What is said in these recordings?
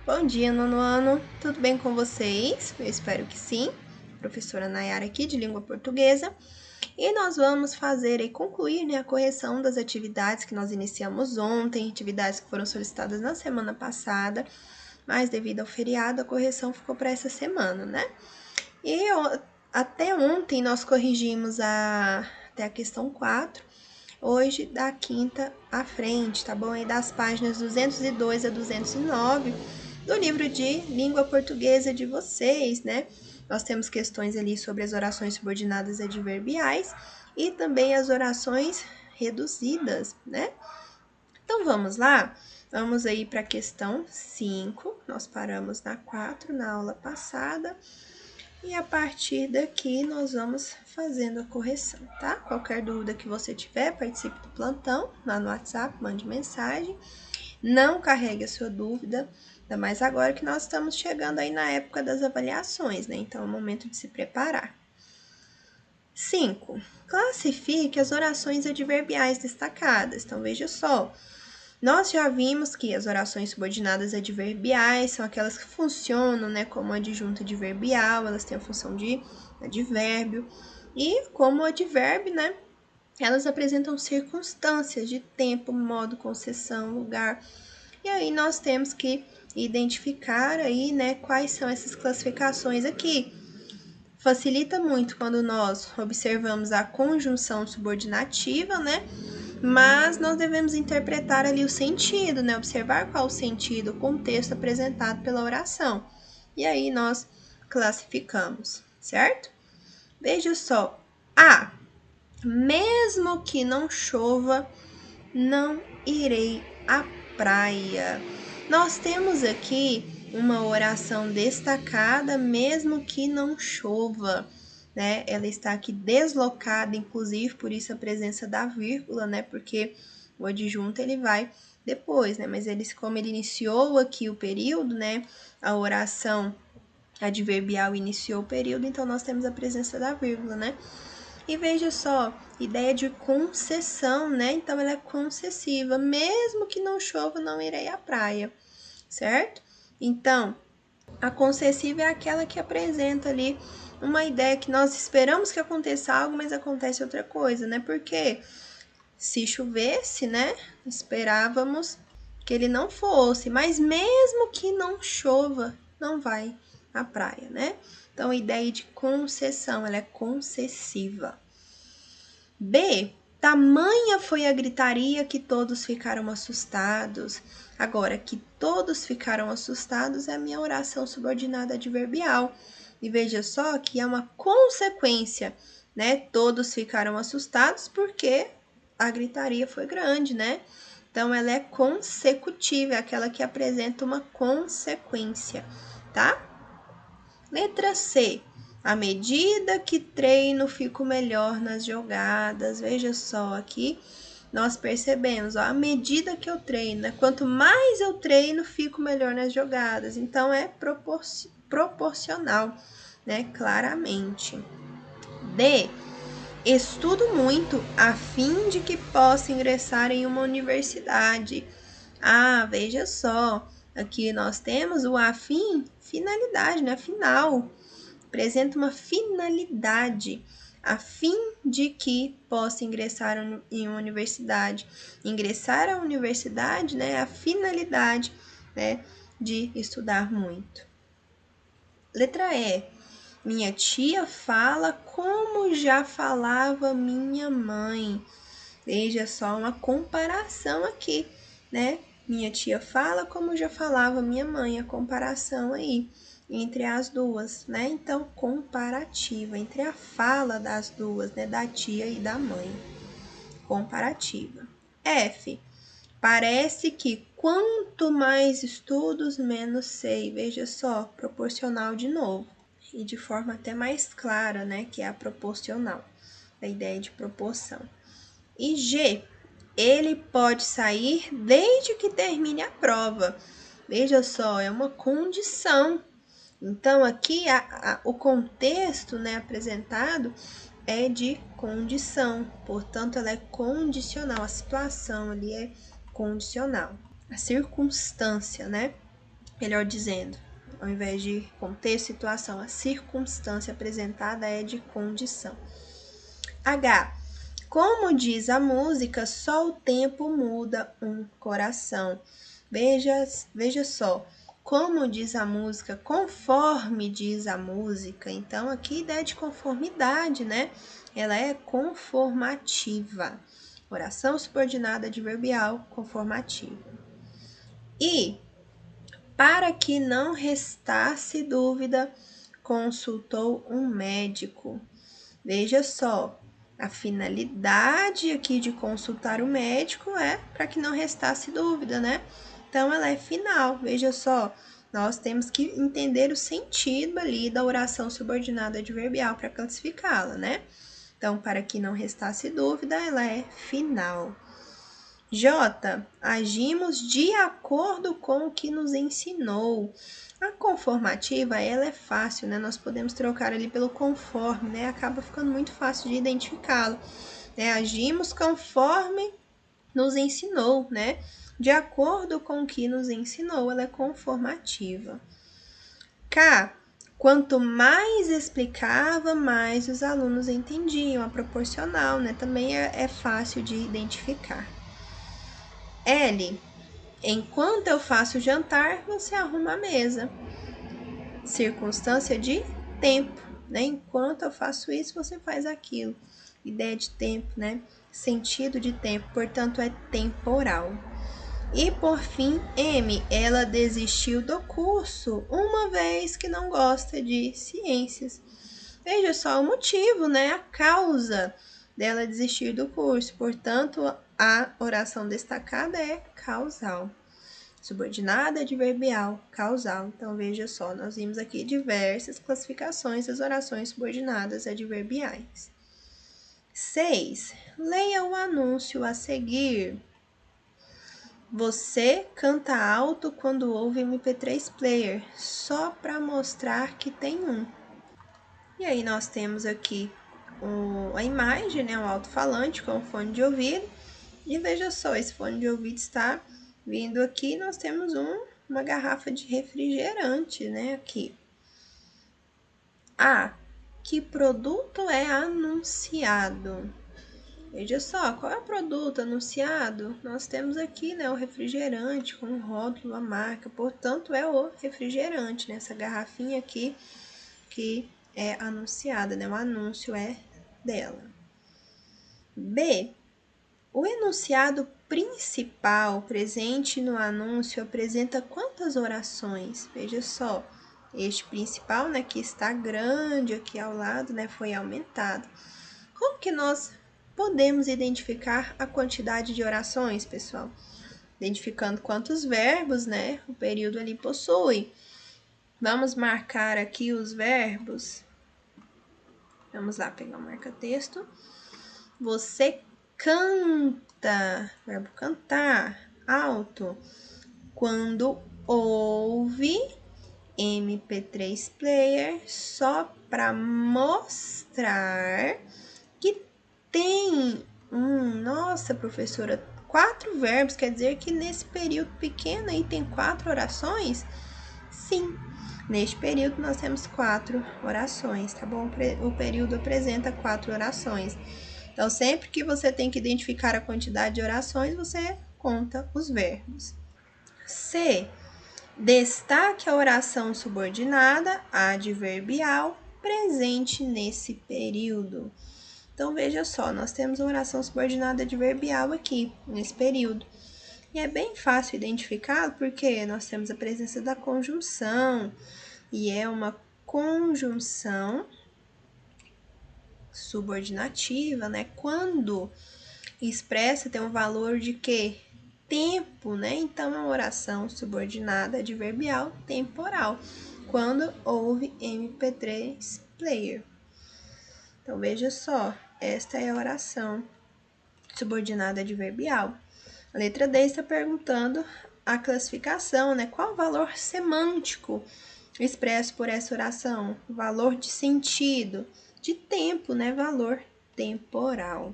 Bom dia, nono ano. Tudo bem com vocês? Eu espero que sim. Professora Nayara aqui de Língua Portuguesa. E nós vamos fazer e concluir a correção das atividades que nós iniciamos ontem, atividades que foram solicitadas na semana passada, mas devido ao feriado a correção ficou para essa semana, né? E até ontem nós corrigimos até a questão 4, hoje da quinta à frente, tá bom? Aí das páginas 202 a 209 do livro de língua portuguesa de vocês, né? Nós temos questões ali sobre as orações subordinadas adverbiais e também as orações reduzidas, né? Então vamos lá? Vamos aí para a questão 5. Nós paramos na 4 na aula passada. E a partir daqui nós vamos fazendo a correção, tá? Qualquer dúvida que você tiver, participe do plantão lá no WhatsApp, mande mensagem. Não carregue a sua dúvida, ainda mais agora que nós estamos chegando aí na época das avaliações, né? Então é o momento de se preparar. 5. Classifique as orações adverbiais destacadas. Então veja só, nós já vimos que as orações subordinadas adverbiais são aquelas que funcionam, né, como adjunto adverbial, elas têm a função de advérbio, e como advérbio, né, elas apresentam circunstâncias de tempo, modo, concessão, lugar. E aí nós temos que identificar aí, né, quais são essas classificações aqui. Facilita muito quando nós observamos a conjunção subordinativa, né? Mas nós devemos interpretar ali o sentido, né? Observar qual o sentido, o contexto apresentado pela oração. E aí nós classificamos, certo? Veja só. A. Mesmo que não chova, não irei à praia. Nós temos aqui uma oração destacada, mesmo que não chova, né? Ela está aqui deslocada, inclusive por isso a presença da vírgula, né? Porque o adjunto ele vai depois, né? Mas como ele iniciou aqui o período, né? A oração adverbial iniciou o período, então nós temos a presença da vírgula, né? E veja só, ideia de concessão, né? Então ela é concessiva, mesmo que não chova, não irei à praia, certo? Então, a concessiva é aquela que apresenta ali uma ideia que nós esperamos que aconteça algo, mas acontece outra coisa, né? Porque se chovesse, né? Esperávamos que ele não fosse, mas mesmo que não chova, não vai à praia, né? Então, a ideia de concessão, ela é concessiva. B. Tamanha foi a gritaria que todos ficaram assustados. Agora, que todos ficaram assustados é a minha oração subordinada adverbial. E veja só que é uma consequência, né? Todos ficaram assustados porque a gritaria foi grande, né? Então, ela é consecutiva, é aquela que apresenta uma consequência, tá? Letra C. À medida que treino, fico melhor nas jogadas. Veja só, aqui nós percebemos, ó, à medida que eu treino, né? Quanto mais eu treino, fico melhor nas jogadas. Então, é proporcional, né? Claramente. D. Estudo muito a fim de que possa ingressar em uma universidade. Ah, veja só, aqui nós temos o afim, finalidade, né? Final. Apresenta uma finalidade, a fim de que possa ingressar em uma universidade. Ingressar à universidade, né? A finalidade, né? De estudar muito. Letra E. Minha tia fala como já falava minha mãe. Veja só uma comparação aqui, né? Minha tia fala como já falava minha mãe, a comparação aí entre as duas, né? Então, comparativa entre a fala das duas, né? Da tia e da mãe. Comparativa. F. Parece que quanto mais estudos, menos sei. Veja só, proporcional de novo. E de forma até mais clara, né? Que é a proporcional, a ideia de proporção. E G, ele pode sair desde que termine a prova. Veja só, é uma condição. Então, aqui o contexto, né, apresentado é de condição, portanto, ela é condicional, a situação ali é condicional. A circunstância, né? Melhor dizendo, ao invés de contexto, situação, a circunstância apresentada é de condição. H. Como diz a música, só o tempo muda um coração. Veja só, como diz a música, conforme diz a música. Então, aqui ideia de conformidade, né? Ela é conformativa. Oração subordinada adverbial conformativa. E, para que não restasse dúvida, consultou um médico. Veja só, a finalidade aqui de consultar o médico é para que não restasse dúvida, né? Então, ela é final. Veja só, nós temos que entender o sentido ali da oração subordinada adverbial para classificá-la, né? Então, para que não restasse dúvida, ela é final. J. Agimos de acordo com o que nos ensinou. A conformativa, ela é fácil, né? Nós podemos trocar ali pelo conforme, né? Acaba ficando muito fácil de identificá-lo. Né? Agimos conforme nos ensinou, né? De acordo com o que nos ensinou, ela é conformativa. K. Quanto mais explicava, mais os alunos entendiam. A proporcional, né? Também é fácil de identificar. L. Enquanto eu faço o jantar, você arruma a mesa. Circunstância de tempo, né? Enquanto eu faço isso, você faz aquilo. Ideia de tempo, né? Sentido de tempo, portanto, é temporal. E por fim, M. Ela desistiu do curso, uma vez que não gosta de ciências. Veja só o motivo, né? A causa dela desistir do curso. Portanto, a oração destacada é causal. Subordinada adverbial, causal. Então, veja só, nós vimos aqui diversas classificações das orações subordinadas adverbiais. 6. Leia o anúncio a seguir. Você canta alto quando ouve MP3 player, só para mostrar que tem um. E aí nós temos aqui a imagem, né, um alto-falante com fone de ouvido. E veja só, esse fone de ouvido está vindo aqui, nós temos uma garrafa de refrigerante, né, aqui. A. Que produto é anunciado? Veja só, qual é o produto anunciado? Nós temos aqui, né, o refrigerante com o rótulo, a marca, portanto, é o refrigerante, né, essa garrafinha aqui que é anunciada, né, o anúncio é dela. B. O enunciado principal presente no anúncio apresenta quantas orações? Veja só, este principal, né, que está grande aqui ao lado, né, foi aumentado. Como que nós podemos identificar a quantidade de orações, pessoal? Identificando quantos verbos, né, o período ali possui. Vamos marcar aqui os verbos. Vamos lá, pegar o marca-texto. Você canta, verbo cantar, alto, quando ouve MP3 player, só para mostrar que tem nossa, professora, 4 verbos, quer dizer que nesse período pequeno aí tem 4 orações? Sim, neste período nós temos 4 orações, tá bom? O período apresenta 4 orações. Então, sempre que você tem que identificar a quantidade de orações, você conta os verbos. C. Destaque a oração subordinada adverbial presente nesse período. Então, veja só, nós temos a oração subordinada adverbial aqui, nesse período. E é bem fácil identificar porque nós temos a presença da conjunção, e é uma conjunção subordinativa, né? Quando expressa tem um valor de quê? Tempo, né? Então, é uma oração subordinada adverbial temporal, quando houve MP3 player. Então, veja só, esta é a oração subordinada adverbial. A letra D está perguntando a classificação, né? Qual o valor semântico expresso por essa oração? Valor de sentido, de tempo, né? Valor temporal.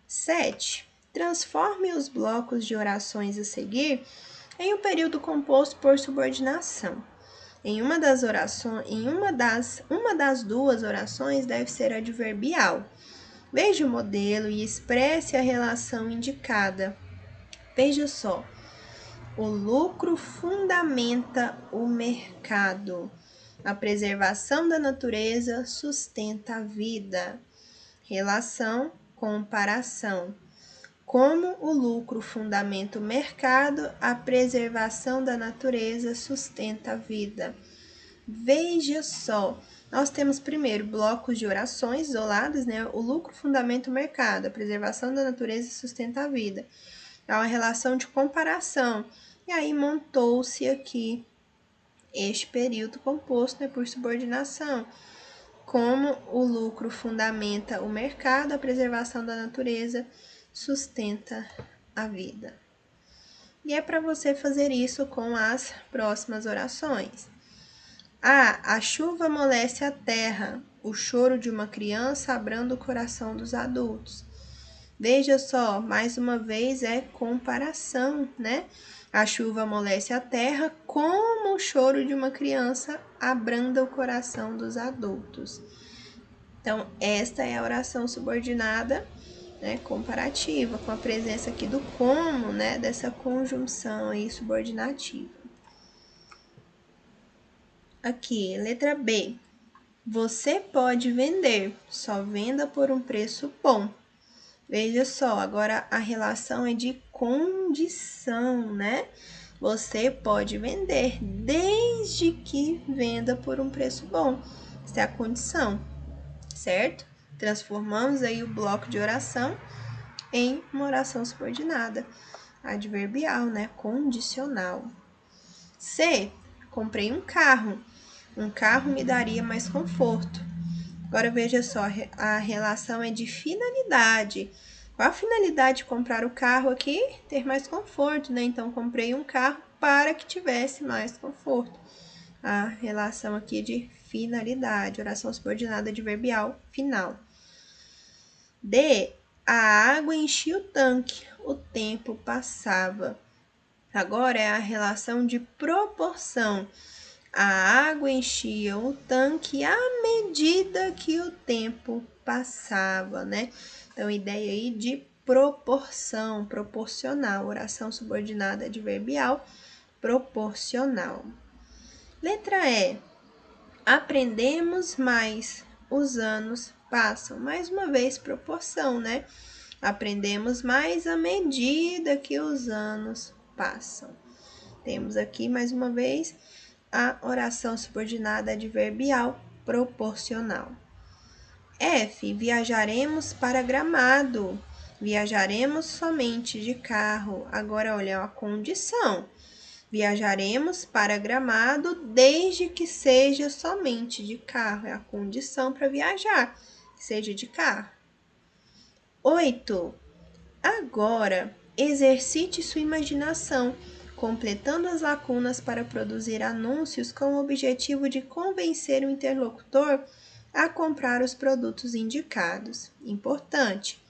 7. Transforme os blocos de orações a seguir Em um período composto por subordinação. Em uma das orações, uma das duas orações deve ser adverbial. Veja o modelo e expresse a relação indicada. Veja só. O lucro fundamenta o mercado. A preservação da natureza sustenta a vida. Relação, comparação. Como o lucro fundamenta o mercado, a preservação da natureza sustenta a vida. Veja só, nós temos primeiro blocos de orações isoladas, né? O lucro fundamenta o mercado, a preservação da natureza sustenta a vida. É uma relação de comparação. E aí montou-se aqui este período composto, né, por subordinação. Como o lucro fundamenta o mercado, a preservação da natureza sustenta a vida. E é para você fazer isso com as próximas orações. A chuva amolece a terra, o choro de uma criança abranda o coração dos adultos. Veja só, mais uma vez é comparação, né? A chuva amolece a terra, como o choro de uma criança abranda o coração dos adultos. Então, esta é a oração subordinada, né, comparativa, com a presença aqui do como, né, dessa conjunção aí subordinativa. Aqui, letra B. Você pode vender, só venda por um preço bom. Veja só, agora a relação é de condição, né? Você pode vender desde que venda por um preço bom. Essa é a condição, certo? Transformamos aí o bloco de oração em uma oração subordinada, adverbial, né? Condicional. C. Comprei um carro. Um carro me daria mais conforto. Agora veja só, a relação é de finalidade. Qual a finalidade de comprar o carro aqui? Ter mais conforto, né? Então, comprei um carro para que tivesse mais conforto. A relação aqui de finalidade, oração subordinada adverbial final. D. A água enchia o tanque, o tempo passava. Agora é a relação de proporção. A água enchia o tanque à medida que o tempo passava, né? Então, ideia aí de proporção, proporcional, oração subordinada adverbial, proporcional. Letra E. Aprendemos mais, os anos passam. Mais uma vez, proporção, né? Aprendemos mais à medida que os anos passam. Temos aqui, mais uma vez, a oração subordinada adverbial proporcional. F. Viajaremos para Gramado. Viajaremos somente de carro. Agora, olha a condição. Viajaremos para Gramado desde que seja somente de carro. É a condição para viajar, que seja de carro. 8. Agora, exercite sua imaginação, completando as lacunas para produzir anúncios com o objetivo de convencer o interlocutor a comprar os produtos indicados. Importante!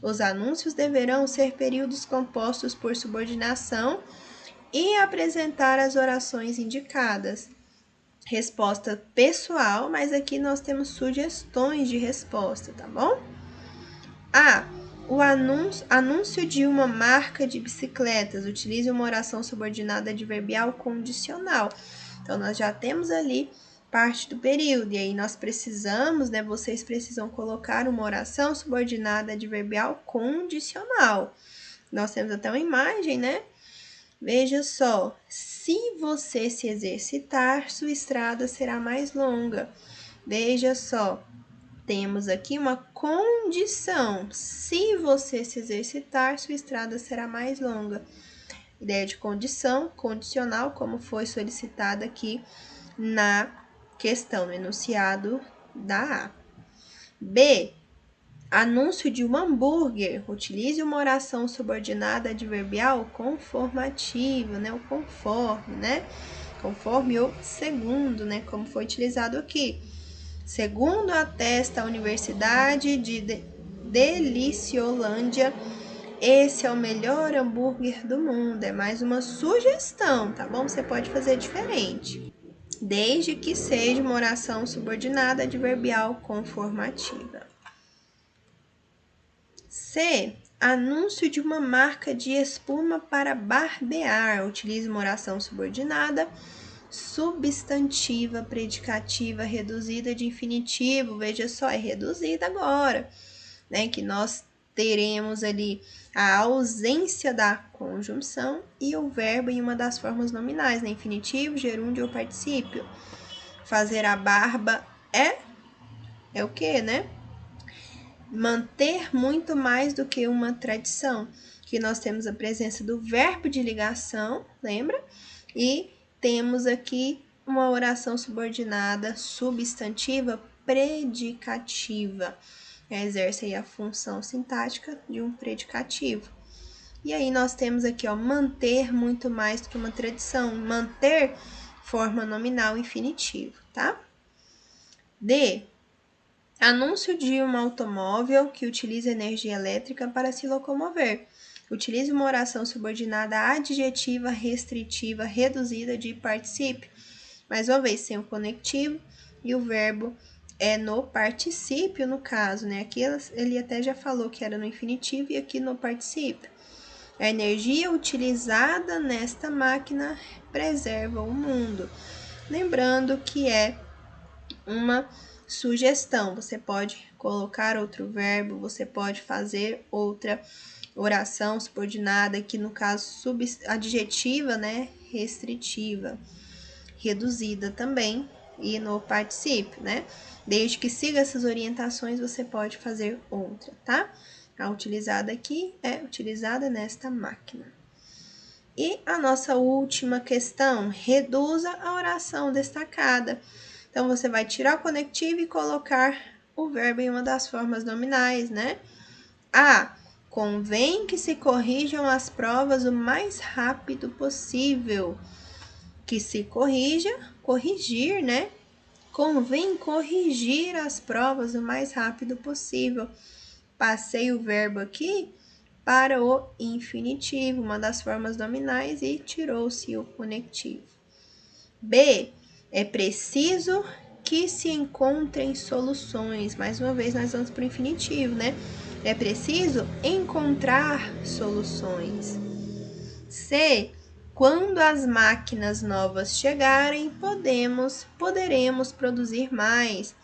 Os anúncios deverão ser períodos compostos por subordinação e apresentar as orações indicadas. Resposta pessoal, mas aqui nós temos sugestões de resposta, tá bom? A. O anúncio de uma marca de bicicletas. Utilize uma oração subordinada adverbial condicional. Então, nós já temos ali parte do período. E aí, nós precisamos, né? Vocês precisam colocar uma oração subordinada adverbial condicional. Nós temos até uma imagem, né? Veja só. Se você se exercitar, sua estrada será mais longa. Veja só. Temos aqui uma condição. Se você se exercitar, sua estrada será mais longa. Ideia de condição, condicional, como foi solicitada aqui na questão, no enunciado da A. B. Anúncio de um hambúrguer. Utilize uma oração subordinada adverbial conformativa, né? O conforme, né? Conforme o segundo, né? Como foi utilizado aqui. Segundo atesta a Universidade de Deliciolândia, esse é o melhor hambúrguer do mundo. É mais uma sugestão, tá bom? Você pode fazer diferente, desde que seja uma oração subordinada adverbial conformativa. C. Anúncio de uma marca de espuma para barbear. Utilize uma oração subordinada substantiva, predicativa, reduzida de infinitivo. Veja só, é reduzida agora, né? Que nós teremos ali a ausência da conjunção e o verbo em uma das formas nominais, né? Infinitivo, gerúndio ou particípio. Fazer a barba é o que, né? Manter muito mais do que uma tradição, que nós temos a presença do verbo de ligação, lembra? E temos aqui uma oração subordinada substantiva predicativa. Exerce aí a função sintática de um predicativo. E aí nós temos aqui, ó, manter muito mais do que uma tradição. Manter, forma nominal infinitivo, tá? D. Anúncio de um automóvel que utiliza energia elétrica para se locomover. Utilize uma oração subordinada adjetiva, restritiva, reduzida de particípio. Mais uma vez, sem o conectivo e o verbo é no particípio, no caso, né? Aqui ele até já falou que era no infinitivo e aqui no particípio. A energia utilizada nesta máquina preserva o mundo. Lembrando que é uma sugestão. Você pode colocar outro verbo, você pode fazer outra oração subordinada, que no caso adjetiva, né? Restritiva, reduzida também, e no particípio, né? Desde que siga essas orientações, você pode fazer outra, tá? A utilizada aqui é utilizada nesta máquina. E a nossa última questão, reduza a oração destacada. Então, você vai tirar o conectivo e colocar o verbo em uma das formas nominais, né? A. Convém que se corrijam as provas o mais rápido possível. Que se corrija, corrigir, né? Convém corrigir as provas o mais rápido possível. Passei o verbo aqui para o infinitivo, uma das formas nominais, e tirou-se o conectivo. B. É preciso que se encontrem soluções. Mais uma vez, nós vamos para o infinitivo, né? É preciso encontrar soluções. C. Quando as máquinas novas chegarem, poderemos produzir mais.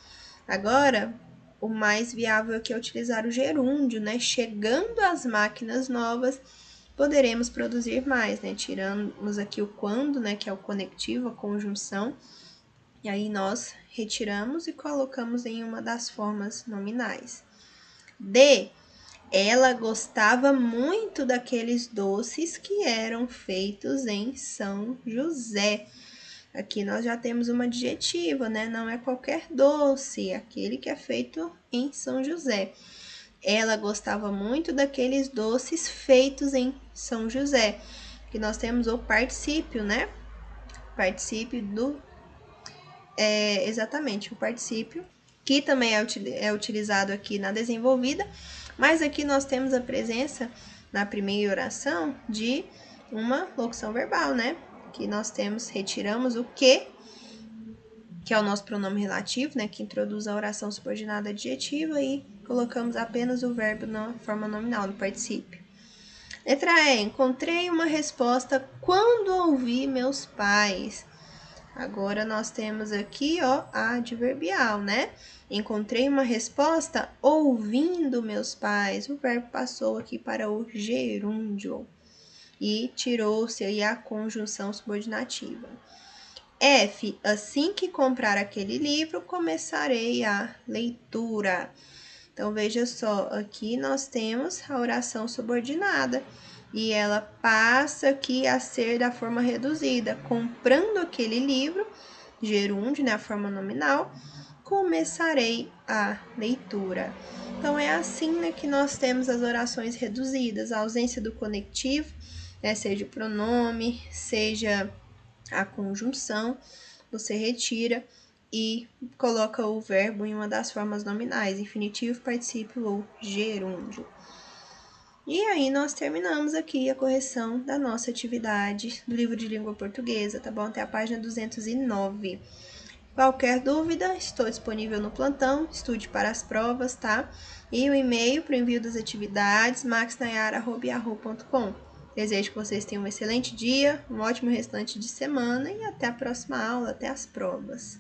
Agora, o mais viável aqui é utilizar o gerúndio, né? Chegando as máquinas novas, poderemos produzir mais, né? Tiramos aqui o quando, né? Que é o conectivo, a conjunção. E aí nós retiramos e colocamos em uma das formas nominais. D. Ela gostava muito daqueles doces que eram feitos em São José. Aqui nós já temos uma adjetiva, né? Não é qualquer doce, é aquele que é feito em São José. Ela gostava muito daqueles doces feitos em São José. Que nós temos o particípio, né? Particípio do... exatamente, o particípio, que também é utilizado aqui na desenvolvida, mas aqui nós temos a presença, na primeira oração, de uma locução verbal, né? Que nós retiramos o que é o nosso pronome relativo, né? Que introduz a oração subordinada adjetiva, e colocamos apenas o verbo na forma nominal, no particípio. Letra E. Encontrei uma resposta quando ouvi meus pais. Agora, nós temos aqui, ó, a adverbial, né? Encontrei uma resposta ouvindo meus pais. O verbo passou aqui para o gerúndio e tirou-se aí a conjunção subordinativa. F. Assim que comprar aquele livro, começarei a leitura. Então, veja só, aqui nós temos a oração subordinada e ela passa aqui a ser da forma reduzida. Comprando aquele livro, gerúndio, né, a forma nominal, começarei a leitura. Então, é assim, né, que nós temos as orações reduzidas, a ausência do conectivo, né, seja o pronome, seja a conjunção, você retira e coloca o verbo em uma das formas nominais, infinitivo, particípio ou gerúndio. E aí nós terminamos aqui a correção da nossa atividade do livro de língua portuguesa, tá bom? Até a página 209. Qualquer dúvida, estou disponível no plantão, estude para as provas, tá? E o e-mail para o envio das atividades, maxnayara@yahoo.com. Desejo que vocês tenham um excelente dia, um ótimo restante de semana e até a próxima aula, até as provas.